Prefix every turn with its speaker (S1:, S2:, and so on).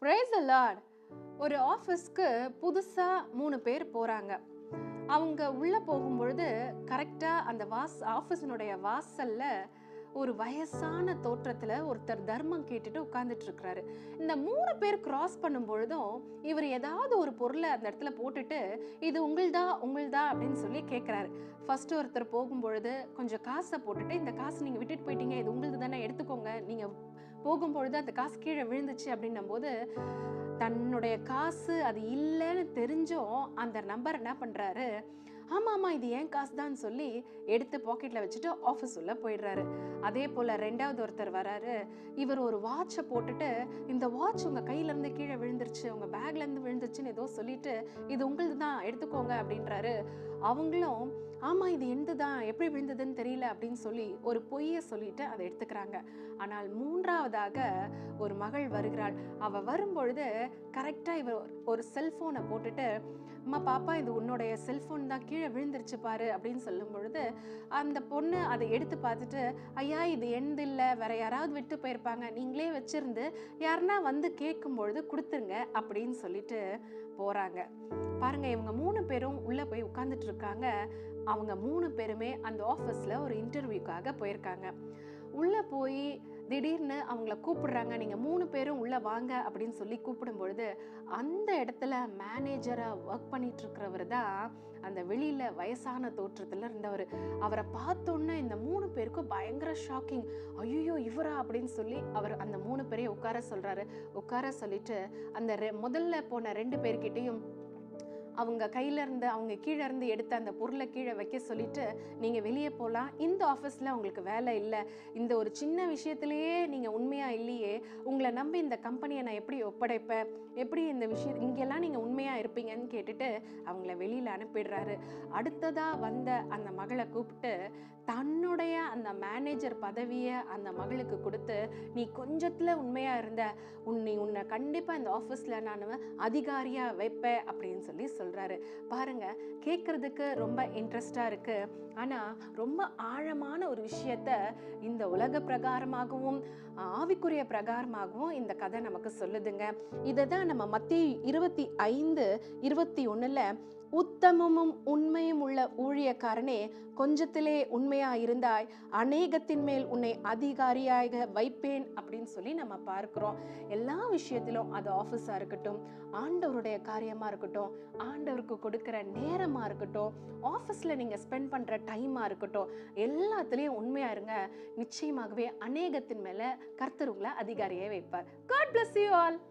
S1: Praise the Lord. ஒரு ஆஃபீஸ்க்கு புதுசா 3 பேர் போறாங்க. அவங்க உள்ள போகும்பொழுது கரெக்டா அந்த ஆஃபீஸினுடைய வாசல்ல ஒரு வயசான தோற்றத்துல ஒருத்தர் தர்மம் கேட்டுட்டு உட்கார்ந்துட்டு இருக்கிறாரு. இந்த 3 பேர் கிராஸ் பண்ணும் பொழுதும் இவர் ஏதாவது ஒரு பொருளை அந்த இடத்துல போட்டுட்டு இது உங்கள்தா உங்கள்தா அப்படின்னு சொல்லி கேட்கிறாரு. ஃபர்ஸ்ட் ஒருத்தர் போகும்பொழுது கொஞ்சம் காசை போட்டுட்டு இந்த காசு நீங்க விட்டுட்டு போயிட்டீங்க, இது உங்களுது தானே, எடுத்துக்கோங்க, நீங்க போகும்பொழுது அந்த காசு கீழே விழுந்துச்சு அப்படின்னும் போது தன்னுடைய காசு அது இல்லைன்னு தெரிஞ்சும் அந்த நம்பர் என்ன பண்றாரு, ஆமா ஆமா இது ஏன் காசு தான் சொல்லி எடுத்து பாக்கெட்ல வச்சுட்டு ஆஃபீஸ் உள்ள போயிடுறாரு. அதே போல ரெண்டாவது ஒருத்தர் வராரு. இவர் ஒரு வாட்சை போட்டுட்டு இந்த வாட்ச் உங்க கையில இருந்து கீழே விழுந்துருச்சு, உங்க பேக்ல இருந்து விழுந்துருச்சுன்னு ஏதோ சொல்லிட்டு இது உங்களது தான், எடுத்துக்கோங்க அப்படின்றாரு. அவங்களும் ஆமா இது எந்துதான், எப்படி விழுந்ததுன்னு தெரியல அப்படின்னு சொல்லி ஒரு பொய்யை சொல்லிட்டு அதை எடுத்துக்கிறாங்க. ஆனால் மூன்றாவதாக ஒரு மகள் வருகிறாள். அவ வரும்பொழுது கரெக்டா இவர் ஒரு செல்போனை போட்டுட்டு அம்மா பாப்பா இது உன்னுடைய செல்போன் தான், கீழே விழுந்துருச்சு பாரு அப்படின்னு சொல்லும் பொழுது அந்த பொண்ணு அதை எடுத்து பார்த்துட்டு ஐயா இது எந்த இல்லை, வேற யாராவது விட்டு போயிருப்பாங்க, நீங்களே வச்சிருந்து யாருன்னா வந்து கேட்கும் பொழுது கொடுத்துருங்க அப்படின்னு சொல்லிட்டு போறாங்க. பாருங்க, இவங்க 3 பேரும் உள்ள போய் உட்கார்ந்துட்டு இருக்காங்க. அவங்க 3 பேருமே அந்த ஆஃபீஸ்ல ஒரு இன்டர்வியூக்காக போயிருக்காங்க. உள்ள போய் திடீர்னு அவங்கள கூப்பிடுறாங்க, நீங்க 3 பேரும் உள்ள வாங்க அப்படின்னு சொல்லி கூப்பிடும் பொழுது அந்த இடத்துல மேனேஜரா ஒர்க் பண்ணிட்டு இருக்கிறவர் தான் அந்த வெளியில வயசான தோற்றத்துல இருந்தவர். அவரை பார்த்தோன்னே இந்த 3 பேருக்கும் பயங்கர ஷாக்கிங். ஐயோ இவரா அப்படின்னு சொல்லி அவர் அந்த 3 பேரையும் உட்கார சொல்றாரு. உட்கார சொல்லிட்டு அந்த முதல்ல போன 2 பேர்கிட்டையும் அவங்க கையில இருந்து அவங்க கீழே இருந்து எடுத்த அந்த பொருளை கீழே வைக்க சொல்லிட்டு நீங்க வெளியே போகலாம், இந்த ஆஃபீஸ்ல உங்களுக்கு வேலை இல்லை, இந்த ஒரு சின்ன விஷயத்திலேயே நீங்க உண்மையா இல்லையே, உங்களை நம்பி இந்த கம்பெனியை நான் எப்படி ஒப்படைப்பேன், எப்படி இந்த விஷயம் இங்கெல்லாம் நீங்க உண்மையா இருப்பீங்கன்னு கேட்டுட்டு அவங்கள வெளியில அனுப்பிடுறாரு. அடுத்ததா வந்த அந்த மகளை கூப்பிட்டு தன்னுடைய அந்த மேனேஜர் பதவியை அந்த மகளுக்கு கொடுத்து நீ கொஞ்சத்துல உண்மையா இருந்த உன்னை கண்டிப்பா இந்த ஆஃபீஸ்ல நான் அதிகாரியா வைப்பேன் அப்படின்னு சொல்லி சொல்றாரு. பாருங்க, கேட்கறதுக்கு ரொம்ப இன்ட்ரெஸ்டா இருக்கு. ஆனா ரொம்ப ஆழமான ஒரு விஷயத்த இந்த உலக பிரகாரமாகவும் ஆவிக்குரிய பிரகாரமாகவும் இந்த கதை நமக்கு சொல்லுதுங்க. இதை தான் நம்ம மத்தேயு 25:21 உத்தமமும் உண்மையும் உள்ள ஊழியக்காரனே, கொஞ்சத்திலே உண்மையா இருந்தாய், அநேகத்தின் மேல் உன்னை அதிகாரியாக வைப்பேன் அப்படின்னு சொல்லி நம்ம பார்க்கிறோம். எல்லா விஷயத்திலும் அது ஆஃபீஸா இருக்கட்டும், ஆண்டவருடைய காரியமா இருக்கட்டும், ஆண்டவருக்கு கொடுக்கிற நேரமா இருக்கட்டும், ஆஃபீஸ்ல நீங்க ஸ்பெண்ட் பண்ற டைமா இருக்கட்டும், எல்லாத்துலயும் உண்மையா இருங்க. நிச்சயமாகவே அநேகத்தின் மேல கர்த்தர் உங்களை அதிகாரியை வைப்பார். God bless you all.